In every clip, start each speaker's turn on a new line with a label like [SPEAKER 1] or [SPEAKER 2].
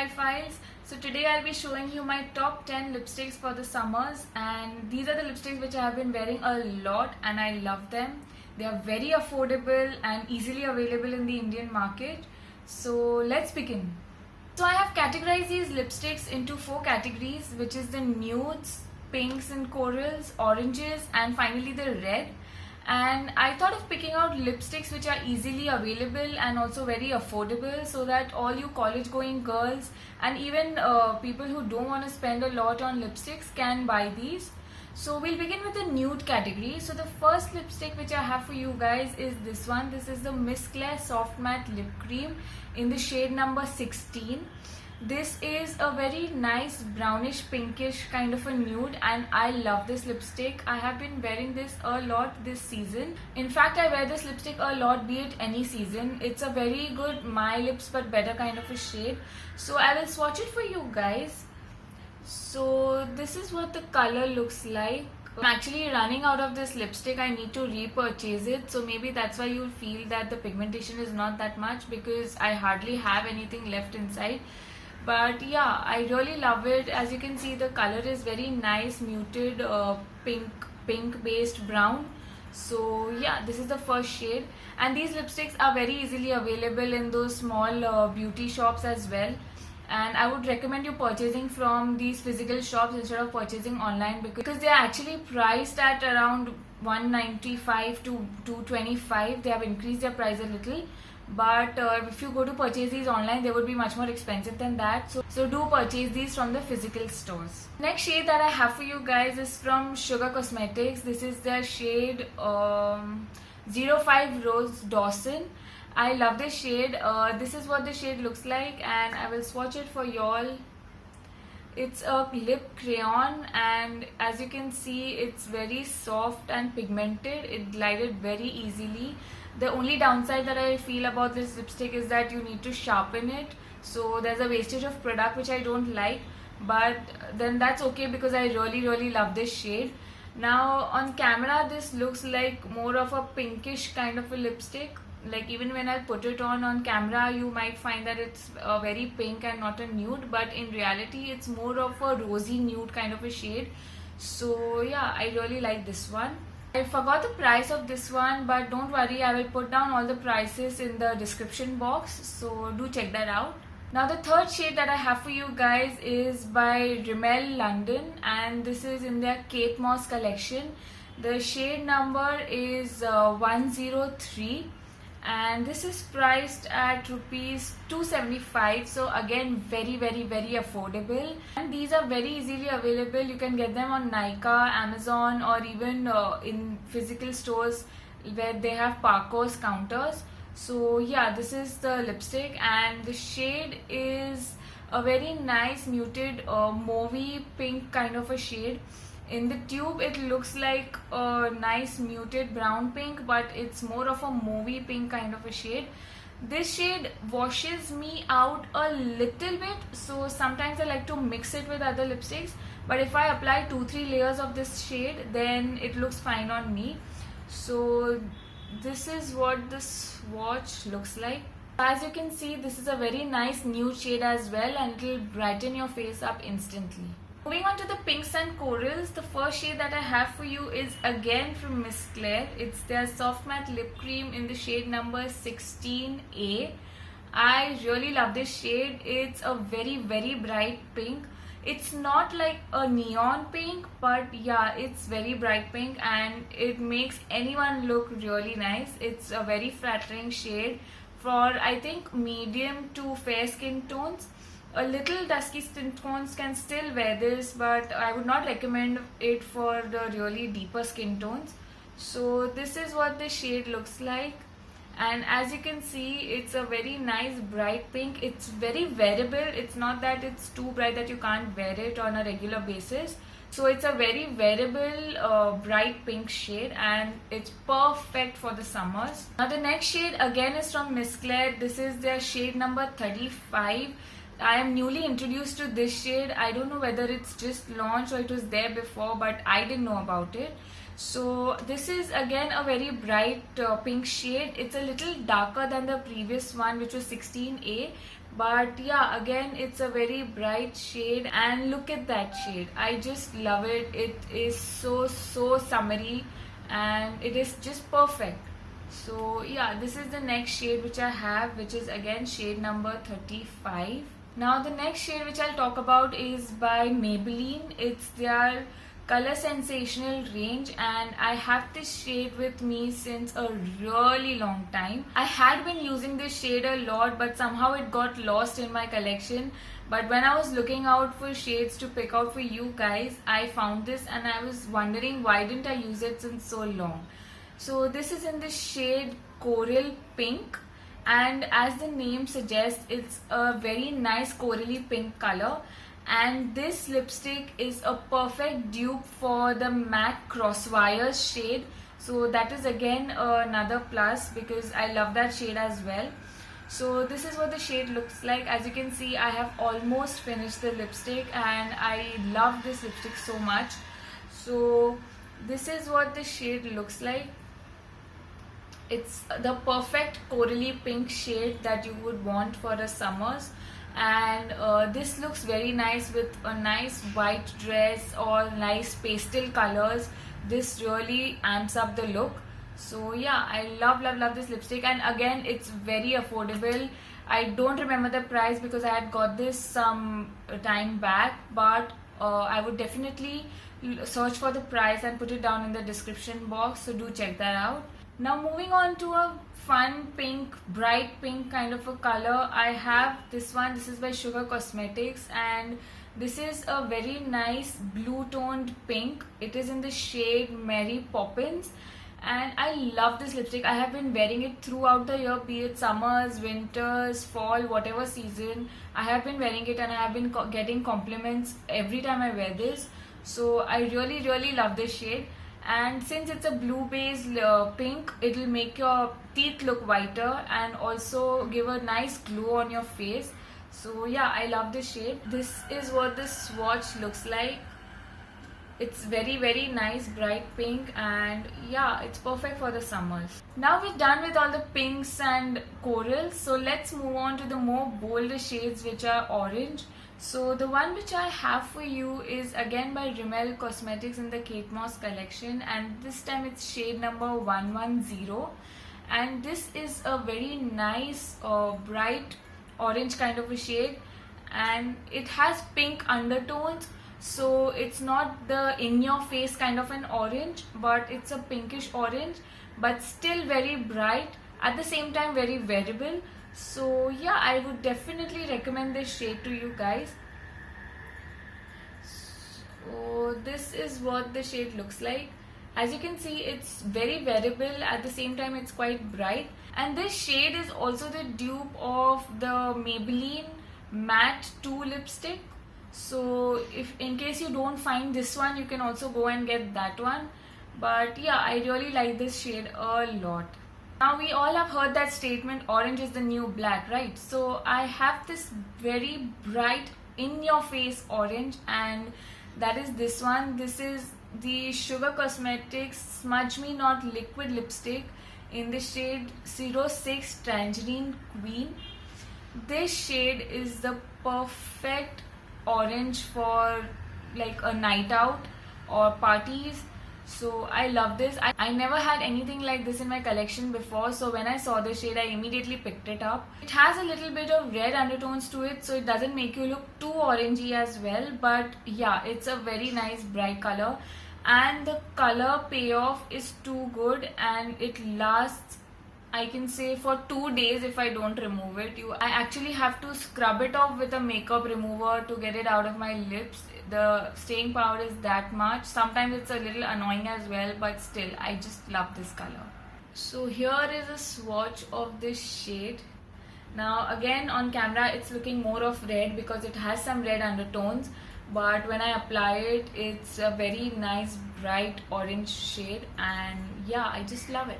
[SPEAKER 1] Style Files. So today I'll be showing you my top 10 lipsticks for the summers, and these are the lipsticks which I have been wearing a lot and I love them. They are very affordable and easily available in the Indian market. So let's begin. So I have categorized these lipsticks into 4 categories, which is the nudes, pinks and corals, oranges, and finally the red. And I thought of picking out lipsticks which are easily available and also very affordable, so that all you college going girls and even people who don't want to spend a lot on lipsticks can buy these. So we'll begin with the nude category. So the first lipstick which I have for you guys is this one. This is the Miss Claire Soft Matte Lip Cream in the shade number 16. This is a very nice brownish pinkish kind of a nude and I love this lipstick. I have been wearing this a lot this season. In fact, I wear this lipstick a lot, be it any season. It's a very good my lips but better kind of a shade. So I will swatch it for you guys. So this is what the color looks like. I'm actually running out of this lipstick. I need to repurchase it, so maybe that's why you'll feel that the pigmentation is not that much, because I hardly have anything left inside. But yeah, I really love it. As you can see, the color is very nice, muted pink based brown. So yeah, this is the first shade, and these lipsticks are very easily available in those small beauty shops as well. And I would recommend you purchasing from these physical shops instead of purchasing online, because they are actually priced at around 195 to 225. They have increased their price a little, but if you go to purchase these online, they would be much more expensive than that. So do purchase these from the physical stores. Next shade that I have for you guys is from Sugar Cosmetics. This is their shade 05 Rose Dawson. I love this shade. This is what the shade looks like, and I will swatch it for y'all. It's a lip crayon, and as you can see, it's very soft and pigmented. It glided very easily. The only downside that I feel about this lipstick is that you need to sharpen it, so there's a wastage of product which I don't like, but then that's okay because I really love this shade. Now on camera, this looks like more of a pinkish kind of a lipstick. Like, even when I put it on camera, you might find that it's very pink and not a nude, but in reality it's more of a rosy nude kind of a shade. So yeah, I really like this one. I forgot the price of this one, but don't worry, I will put down all the prices in the description box, so do check that out. Now the third shade that I have for you guys is by Rimmel London, and this is in their Kate Moss collection. The shade number is 103, and this is priced at rupees 275. So again, very affordable, and these are very easily available. You can get them on Nykaa, Amazon, or even in physical stores where they have Parcos counters. So yeah, this is the lipstick, and the shade is a very nice muted mauvey pink kind of a shade. In the tube, it looks like a nice muted brown pink, but it's more of a mauvey pink kind of a shade. This shade washes me out a little bit, so sometimes I like to mix it with other lipsticks, but if I apply 2-3 layers of this shade, then it looks fine on me. So this is what the swatch looks like. As you can see, this is a very nice nude shade as well, and it will brighten your face up instantly. Moving on to the pinks and corals, the first shade that I have for you is again from Miss Claire. It's their Soft Matte Lip Cream in the shade number 16A. I really love this shade. It's a very bright pink. It's not like a neon pink, but yeah, it's very bright pink and it makes anyone look really nice. It's a very flattering shade for, I think, medium to fair skin tones. A little dusky skin tones can still wear this, but I would not recommend it for the really deeper skin tones. So this is what the shade looks like, and as you can see, it's a very nice bright pink. It's very wearable. It's not that it's too bright that you can't wear it on a regular basis. So it's a very wearable bright pink shade, and it's perfect for the summers. Now the next shade again is from Miss Claire. This is their shade number 35. I am newly introduced to this shade. I don't know whether it's just launched or it was there before, but I didn't know about it. So this is again a very bright pink shade. It's a little darker than the previous one, which was 16A, But yeah, again, it's a very bright shade, and look at that shade. I just love it. It is so summery, and it is just perfect. So yeah, this is the next shade which I have, which is again shade number 35. Now the next shade which I'll talk about is by Maybelline. It's their Color Sensational range, and I have this shade with me since a really long time. I had been using this shade a lot, but somehow it got lost in my collection. But when I was looking out for shades to pick out for you guys, I found this and I was wondering why didn't I use it since so long. So this is in the shade Coral Pink, and as the name suggests, it's a very nice corally pink color. And this lipstick is a perfect dupe for the MAC Crosswires shade. So that is again another plus because I love that shade as well. So this is what the shade looks like. As you can see, I have almost finished the lipstick and I love this lipstick so much. So this is what the shade looks like. It's the perfect corally pink shade that you would want for the summers. And this looks very nice with a nice white dress or nice pastel colors. This really amps up the look. So yeah, I love this lipstick, and again, it's very affordable. I don't remember the price because I had got this some time back, but I would definitely search for the price and put it down in the description box, so do check that out. Now moving on to a fun pink, bright pink kind of a color, I have this one. This is by Sugar Cosmetics, and this is a very nice blue toned pink. It is in the shade Mary Poppins, and I love this lipstick. I have been wearing it throughout the year, be it summers, winters, fall, whatever season. I have been wearing it and I have been getting compliments every time I wear this. So I really love this shade. And since it's a blue based pink, it will make your teeth look whiter and also give a nice glow on your face. So yeah, I love this shade. This is what the swatch looks like. It's very nice bright pink, and yeah, it's perfect for the summers. Now we're done with all the pinks and corals, so let's move on to the more bolder shades which are orange. So the one which I have for you is again by Rimmel Cosmetics in the Kate Moss collection, and this time it's shade number 110, and this is a very nice bright orange kind of a shade, and it has pink undertones. So it's not the in your face kind of an orange, but it's a pinkish orange, but still very bright, at the same time very wearable. So yeah, I would definitely recommend this shade to you guys. So this is what the shade looks like. As you can see, it's very wearable, at the same time it's quite bright. And this shade is also the dupe of the Maybelline Matte 2 lipstick. So if in case you don't find this one, you can also go and get that one. But yeah, I really like this shade a lot. Now we all have heard that statement, orange is the new black, right? So I have this very bright in your face orange, and that is this one. This is the Sugar Cosmetics Smudge Me Not liquid lipstick in the shade 06 Tangerine Queen. This shade is the perfect orange for like a night out or parties. So I love this. I never had anything like this in my collection before, so when I saw the shade I immediately picked it up. It has a little bit of red undertones to it, so it doesn't make you look too orangey as well, but yeah, it's a very nice bright color, and the color payoff is too good, and it lasts, I can say, for 2 days if I don't remove it. I actually have to scrub it off with a makeup remover to get it out of my lips. The staying power is that much. Sometimes it's a little annoying as well, but still, I just love this color. So here is a swatch of this shade. Now again on camera it's looking more of red because it has some red undertones, but when I apply it, it's a very nice bright orange shade, and yeah, I just love it.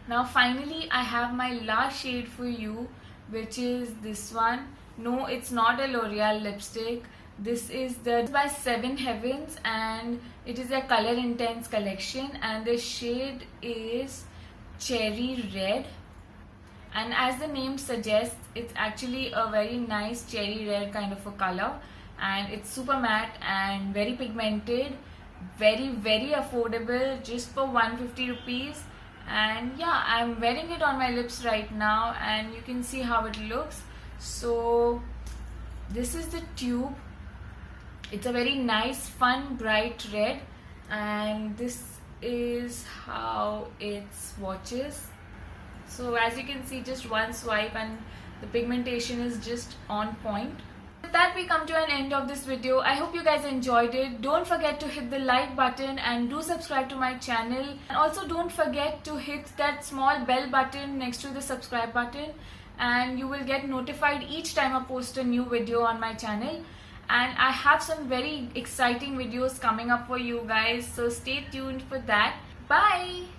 [SPEAKER 1] Now finally I have my last shade for you, which is this one. No, it's not a L'Oreal lipstick. This is by Seven Heavens, and it is a Color Intense collection, and the shade is Cherry Red. and as the name suggests, it's actually a very nice cherry red kind of a color, and it's super matte and very pigmented, very affordable, just for 150 rupees. And yeah, I'm wearing it on my lips right now, and you can see how it looks. So this is the tube. It's a very nice, fun, bright red, and this is how it swatches. So as you can see, just one swipe and the pigmentation is just on point. With that, we come to an end of this video. I hope you guys enjoyed it. Don't forget to hit the like button and do subscribe to my channel. And also don't forget to hit that small bell button next to the subscribe button, and you will get notified each time I post a new video on my channel. And I have some very exciting videos coming up for you guys, so stay tuned for that. Bye!